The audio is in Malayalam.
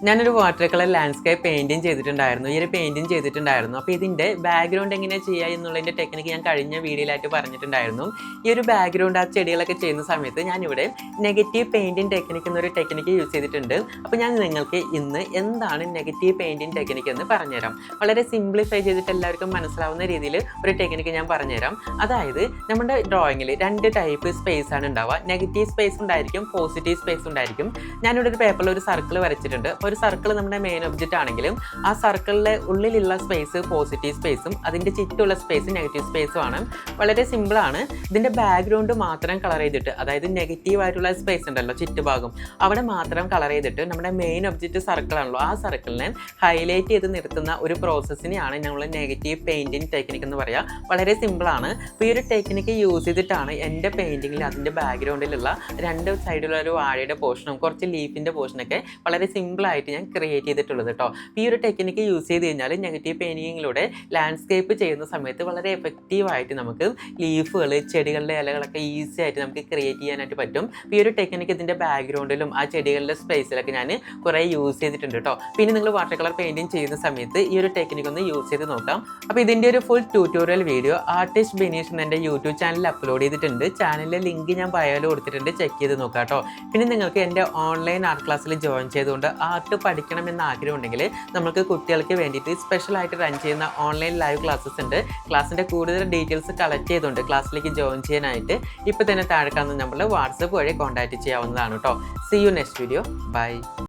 ഞാനൊരു വാട്ടർ കളർ ലാൻഡ്സ്കേപ്പ് പെയിൻറ്റിങ് ചെയ്തിട്ടുണ്ടായിരുന്നു. ഈ ഒരു പെയിൻറ്റിങ് ചെയ്തിട്ടുണ്ടായിരുന്നു. അപ്പോൾ ഇതിൻ്റെ ബാക്ക്ഗ്രൗണ്ട് എങ്ങനെ ചെയ്യുക എന്നുള്ളതിൻ്റെ ടെക്നിക്ക് ഞാൻ കഴിഞ്ഞ വീഡിയോയിലായിട്ട് പറഞ്ഞിട്ടുണ്ടായിരുന്നു. ഈ ഒരു ബാക്ക്ഗ്രൗണ്ട് ആ ചെടികളൊക്കെ ചെയ്യുന്ന സമയത്ത് ഞാനിവിടെ നെഗറ്റീവ് പെയിൻറ്റിങ് ടെക്നിക്ക് എന്നൊരു ടെക്നിക്ക് യൂസ് ചെയ്തിട്ടുണ്ട്. അപ്പോൾ ഞാൻ നിങ്ങൾക്ക് ഇന്ന് എന്താണ് നെഗറ്റീവ് പെയിൻറ്റിങ് ടെക്നിക്ക് എന്ന് പറഞ്ഞുതരാം. വളരെ സിംപ്ലിഫൈ ചെയ്തിട്ട് എല്ലാവർക്കും മനസ്സിലാവുന്ന രീതിയിൽ ഒരു ടെക്നിക്ക് ഞാൻ പറഞ്ഞുതരാം. അതായത് നമ്മുടെ ഡ്രോയിങ്ങിൽ 2 ടൈപ്പ് സ്പേസ് ആണ് ഉണ്ടാവുക. നെഗറ്റീവ് സ്പേസ് ഉണ്ടായിരിക്കും, പോസിറ്റീവ് സ്പേസ് ഉണ്ടായിരിക്കും. ഞാനിവിടെ ഒരു പേപ്പറിൽ ഒരു സർക്കിൾ വരച്ചിട്ടുണ്ട്. ഒരു സർക്കിൾ നമ്മുടെ മെയിൻ ഒബ്ജക്റ്റ് ആണെങ്കിലും ആ സർക്കിളിലെ ഉള്ളിലുള്ള സ്പേസ് പോസിറ്റീവ് സ്പേസും അതിൻ്റെ ചുറ്റുള്ള സ്പേസ് നെഗറ്റീവ് സ്പേസും ആണ്. വളരെ സിമ്പിളാണ്. ഇതിൻ്റെ ബാക്ക്ഗ്രൗണ്ട് മാത്രം കളർ ചെയ്തിട്ട്, അതായത് നെഗറ്റീവ് ആയിട്ടുള്ള സ്പേസ് ഉണ്ടല്ലോ ചുറ്റുഭാഗം, അവിടെ മാത്രം കളർ ചെയ്തിട്ട് നമ്മുടെ മെയിൻ ഒബ്ജക്റ്റ് സർക്കിളാണല്ലോ, ആ സർക്കിളിനെ ഹൈലൈറ്റ് ചെയ്ത് നിർത്തുന്ന ഒരു പ്രോസസ്സിനെയാണ് നമ്മൾ നെഗറ്റീവ് പെയിൻറ്റിങ് ടെക്നിക്ക് എന്ന് പറയുക. വളരെ സിമ്പിളാണ്. അപ്പോൾ ഈ ഒരു ടെക്നിക്ക് യൂസ് ചെയ്തിട്ടാണ് എൻ്റെ പെയിൻറ്റിങ്ങിൽ അതിൻ്റെ ബാക്ക്ഗ്രൗണ്ടിലുള്ള 2 സൈഡിലുള്ള ഒരു വാഴയുടെ പോർഷനും കുറച്ച് ലീഫിൻ്റെ പോർഷനൊക്കെ വളരെ സിമ്പിളായിട്ട് ഞാൻ ക്രിയേറ്റ് ചെയ്തിട്ടുള്ളത് കേട്ടോ. ഈ ഒരു ടെക്നിക്ക് യൂസ് ചെയ്ത് കഴിഞ്ഞാൽ നെഗറ്റീവ് പെയിൻറ്റിങ്ങിലൂടെ ലാൻഡ്സ്കേപ്പ് ചെയ്യുന്ന സമയത്ത് വളരെ എഫക്റ്റീവായിട്ട് നമുക്ക് ലീഫുകൾ, ചെടികളുടെ ഇലകളൊക്കെ ഈസി ആയിട്ട് നമുക്ക് ക്രിയേറ്റ് ചെയ്യാനായിട്ട് പറ്റും. ഈ ഒരു ടെക്നിക്ക് ഇതിൻ്റെ ബാക്ക്ഗ്രൗണ്ടിലും ആ ചെടികളുടെ സ്പേസിലൊക്കെ ഞാൻ കുറേ യൂസ് ചെയ്തിട്ടുണ്ട് കേട്ടോ. പിന്നെ നിങ്ങൾ വാട്ടർ കളർ പെയിൻറ്റിങ് ചെയ്യുന്ന സമയത്ത് ഈ ഒരു ടെക്നിക്ക് ഒന്ന് യൂസ് ചെയ്ത് നോക്കാം. അപ്പോൾ ഇതിൻ്റെ ഒരു full tutorial video artist Bineesh എന്ന എൻ്റെ യൂട്യൂബ് ചാനലിൽ അപ്ലോഡ് ചെയ്തിട്ടുണ്ട്. ചാനലിലെ ലിങ്ക് ഞാൻ ബയോയിൽ കൊടുത്തിട്ടുണ്ട്, ചെക്ക് ചെയ്ത് നോക്കാം കേട്ടോ. പിന്നെ നിങ്ങൾക്ക് എൻ്റെ ഓൺലൈൻ ആർട്ട് ക്ലാസ്സിൽ ജോയിൻ ചെയ്തുകൊണ്ട് ആർട്ട് പഠിക്കണമെന്ന ആഗ്രഹം ഉണ്ടെങ്കിൽ നമുക്ക് കുട്ടികൾക്ക് വേണ്ടിയിട്ട് സ്പെഷ്യലായിട്ട് റൺ ചെയ്യുന്ന ഓൺലൈൻ ലൈവ് ക്ലാസ്സസ് ഉണ്ട്. ക്ലാസ്സിൻ്റെ കൂടുതൽ ഡീറ്റെയിൽസ് കളക്ട് ചെയ്തുകൊണ്ട് ക്ലാസ്സിലേക്ക് ജോയിൻ ചെയ്യാനായിട്ട് ഇപ്പോൾ തന്നെ താഴെ കാണുന്ന നമ്പറിൽ വാട്സപ്പ് വഴി കോൺടാക്റ്റ് ചെയ്യാവുന്നതാണ് കേട്ടോ. See you next video. By.